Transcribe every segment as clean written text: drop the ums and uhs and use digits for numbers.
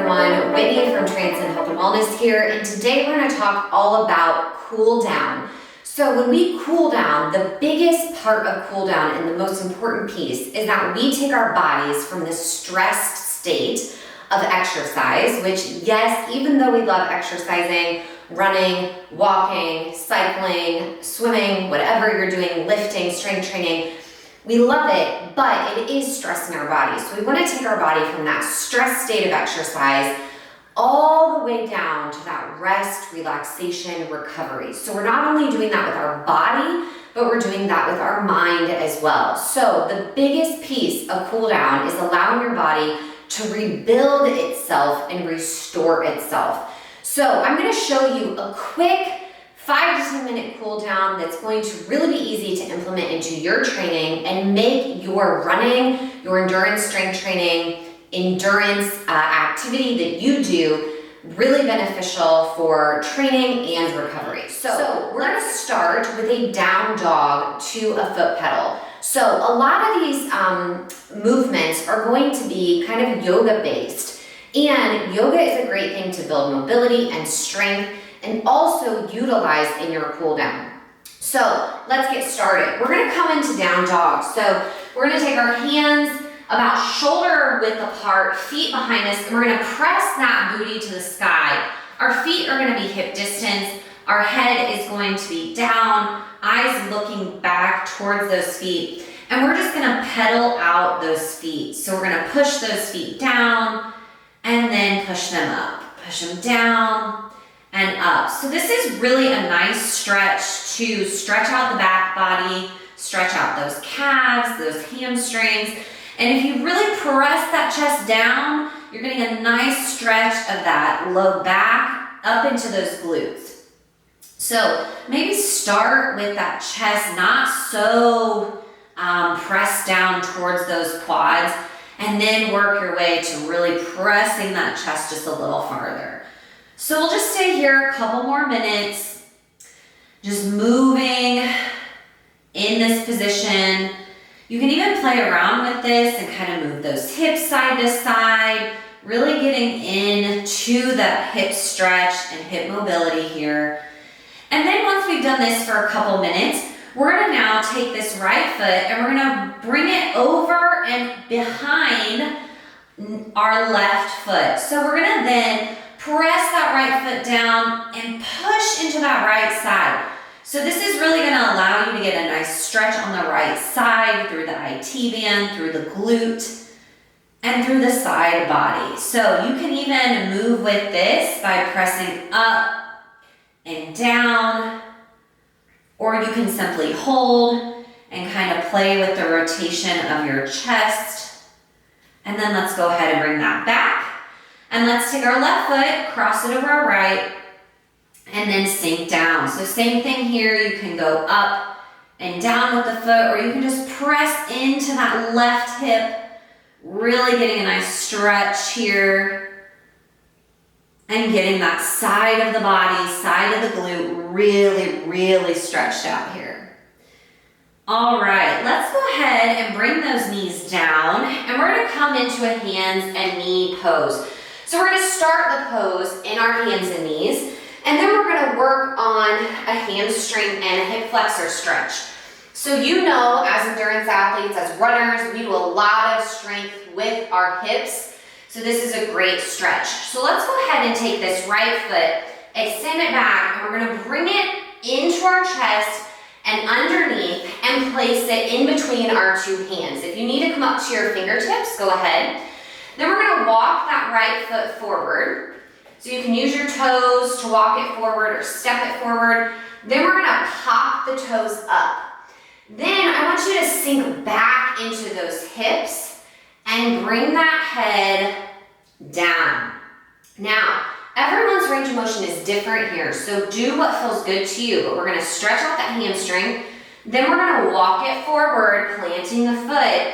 everyone, Whitney from Transcend Health Wellness here, and today we're going to talk all about cool down. So when we cool down, the biggest part of cool down and the most important piece is that we take our bodies from this stressed state of exercise, which yes, even though we love exercising, running, walking, cycling, swimming, whatever you're doing, lifting, strength training, we love it, but it is stressing our body. So we want to take our body from that stress state of exercise all the way down to that rest, relaxation, recovery. So we're not only doing that with our body, but we're doing that with our mind as well. So the biggest piece of cool down is allowing your body to rebuild itself and restore itself. So I'm going to show you a quick 5 to 10 minute cool down that's going to really be easy to implement into your training and make your running, your endurance strength training, endurance activity that you do really beneficial for training and recovery. So we're going to start with a down dog to a foot pedal. So a lot of these movements are going to be kind of yoga based, and yoga is a great thing to build mobility and strength and also utilize in your cool down. So let's get started. We're going to come into down dog. So we're going to take our hands about shoulder width apart, feet behind us, and we're going to press that booty to the sky. Our feet are going to be hip distance. Our head is going to be down, eyes looking back towards those feet. And we're just going to pedal out those feet. So we're going to push those feet down and then push them up. Push them down and up. So this is really a nice stretch to stretch out the back body, stretch out those calves, those hamstrings. And if you really press that chest down, you're getting a nice stretch of that low back up into those glutes. So maybe start with that chest not so pressed down towards those quads, and then work your way to really pressing that chest just a little farther. So we'll just stay here a couple more minutes, just moving in this position. You can even play around with this and kind of move those hips side to side, really getting into that hip stretch and hip mobility here. And then once we've done this for a couple minutes, we're going to now take this right foot and we're going to bring it over and behind our left foot. So we're going to then press that right foot down and push into that right side. So this is really going to allow you to get a nice stretch on the right side through the IT band, through the glute, and through the side body. So you can even move with this by pressing up and down, or you can simply hold and kind of play with the rotation of your chest. And then let's go ahead and bring that back. And let's take our left foot, cross it over our right, and then sink down. So same thing here, you can go up and down with the foot, or you can just press into that left hip, really getting a nice stretch here, and getting that side of the body, side of the glute, really stretched out here. All right, let's go ahead and bring those knees down, and we're gonna come into a hands and knee pose. So we're gonna start the pose in our hands and knees, and then we're gonna work on a hamstring and a hip flexor stretch. So you know, as endurance athletes, as runners, we do a lot of strength with our hips. So this is a great stretch. So let's go ahead and take this right foot, extend it back, and we're gonna bring it into our chest and underneath and place it in between our two hands. If you need to come up to your fingertips, go ahead. Then we're gonna walk that right foot forward. So you can use your toes to walk it forward or step it forward. Then we're gonna pop the toes up. Then I want you to sink back into those hips and bring that head down. Now, everyone's range of motion is different here, so do what feels good to you, but we're gonna stretch out that hamstring. Then we're gonna walk it forward, planting the foot,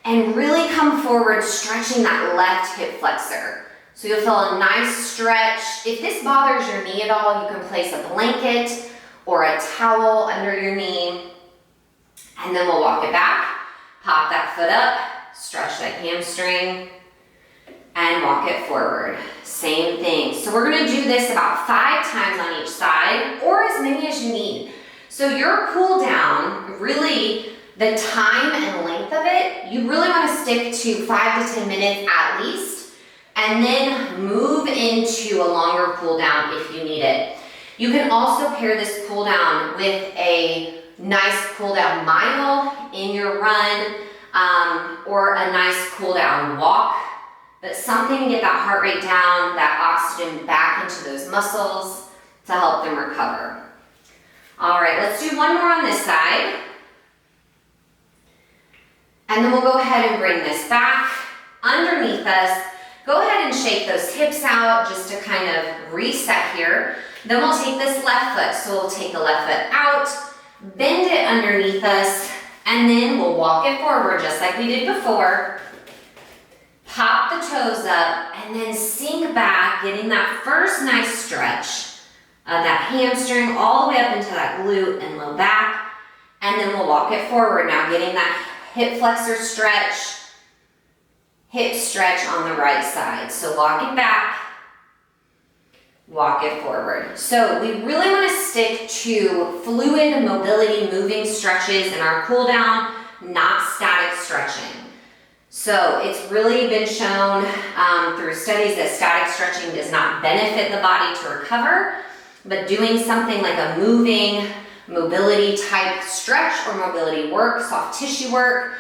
and really come forward, stretching that left hip flexor. So you'll feel a nice stretch. If this bothers your knee at all, you can place a blanket or a towel under your knee, and then we'll walk it back, pop that foot up, stretch that hamstring, and walk it forward. Same thing. So we're gonna do this about 5 times on each side, or as many as you need. So your cool down, really the time and length of it, you really wanna stick to 5 to 10 minutes at least, and then move into a longer cool down if you need it. You can also pair this cool down with a nice cool down mile in your run, or a nice cool down walk, but something to get that heart rate down, that oxygen back into those muscles to help them recover. All right, let's do one more on this side. And then we'll go ahead and bring this back underneath us. Go ahead and shake those hips out just to kind of reset here. Then we'll take this left foot. So we'll take the left foot out, bend it underneath us, and then we'll walk it forward just like we did before. Pop the toes up and then sink back, getting that first nice stretch of that hamstring all the way up into that glute and low back. And then we'll walk it forward now, getting that hip flexor stretch, hip stretch on the right side. So walk it back, walk it forward. So we really want to stick to fluid mobility, moving stretches in our cool down, not static stretching. So it's really been shown through studies that static stretching does not benefit the body to recover, but doing something like a moving mobility type stretch or mobility work, soft tissue work,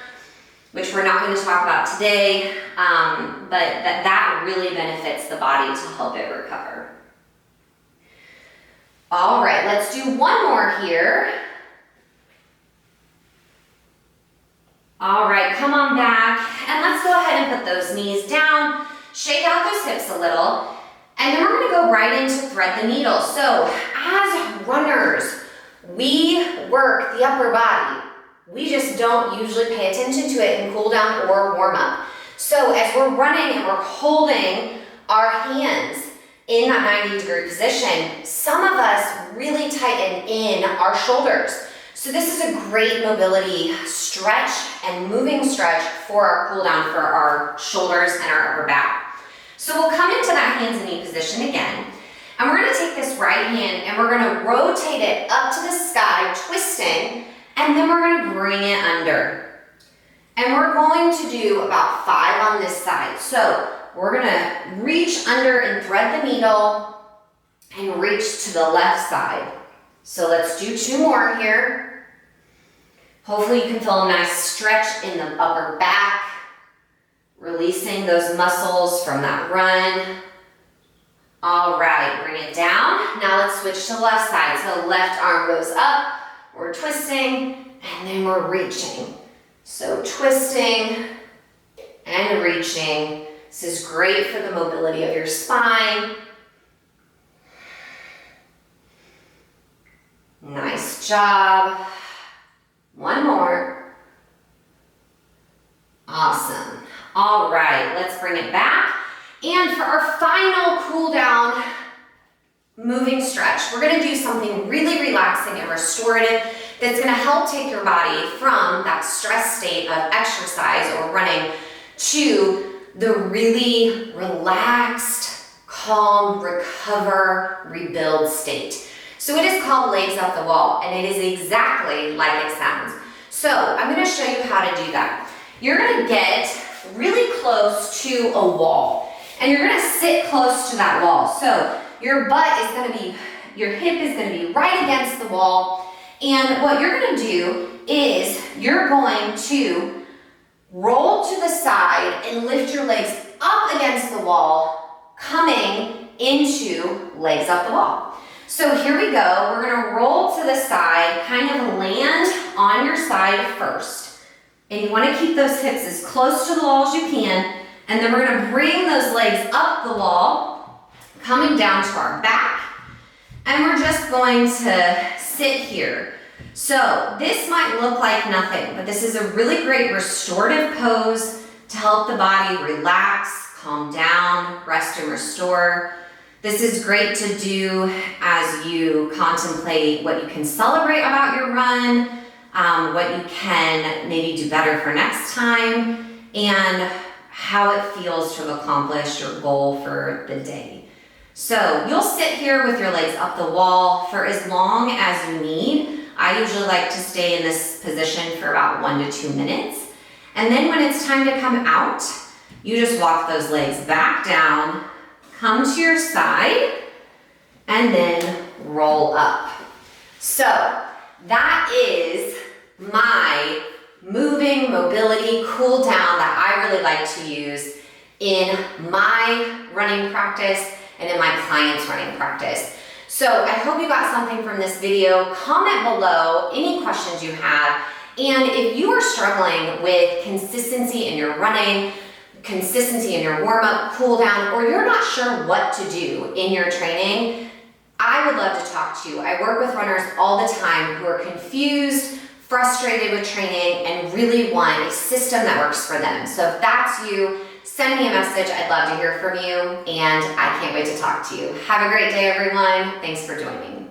which we're not going to talk about today, but that really benefits the body to help it recover. All right, let's do one more here. All right, come on back, and let's go ahead and put those knees down, shake out those hips a little, and then we're gonna go right into thread the needle. So as runners, we work the upper body. We just don't usually pay attention to it in cool down or warm up. So as we're running and we're holding our hands in that 90-degree position, some of us really tighten in our shoulders. So this is a great mobility stretch and moving stretch for our cool down for our shoulders and our upper back. So we'll come into that hands and knee position again, and we're gonna take this right hand and we're gonna rotate it up to the sky, twisting, and then we're gonna bring it under. And we're going to do about 5 on this side. So we're gonna reach under and thread the needle and reach to the left side. So let's do 2 more here. Hopefully you can feel a nice stretch in the upper back, releasing those muscles from that run. All right, bring it down. Now let's switch to the left side. So left arm goes up, we're twisting, and then we're reaching. So twisting and reaching. This is great for the mobility of your spine. Nice job. One more. Awesome. All right, let's bring it back. And for our final cool down moving stretch, we're gonna do something really relaxing and restorative that's gonna help take your body from that stress state of exercise or running to the really relaxed, calm, recover, rebuild state. So it is called legs up the wall, and it is exactly like it sounds. So I'm gonna show you how to do that. You're gonna get really close to a wall, and you're gonna sit close to that wall. So your butt is gonna be, your hip is gonna be right against the wall, and what you're gonna do is you're going to roll to the side and lift your legs up against the wall, coming into legs up the wall. So here we go, we're gonna roll to the side, kind of land on your side first. And you wanna keep those hips as close to the wall as you can, and then we're gonna bring those legs up the wall, coming down to our back, and we're just going to sit here. So this might look like nothing, but this is a really great restorative pose to help the body relax, calm down, rest and restore. This is great to do as you contemplate what you can celebrate about your run, what you can maybe do better for next time, and how it feels to have accomplished your goal for the day. So you'll sit here with your legs up the wall for as long as you need. I usually like to stay in this position for about 1 to 2 minutes. And then when it's time to come out, you just walk those legs back down, come to your side, and then roll up. So that is my moving mobility cool down that I really like to use in my running practice and in my clients' running practice. So I hope you got something from this video. Comment below any questions you have. And if you are struggling with consistency in your running, consistency in your warm-up, cool down, or you're not sure what to do in your training, I would love to talk to you. I work with runners all the time who are confused, frustrated with training, and really want a system that works for them. So if that's you, send me a message. I'd love to hear from you, and I can't wait to talk to you. Have a great day, everyone. Thanks for joining.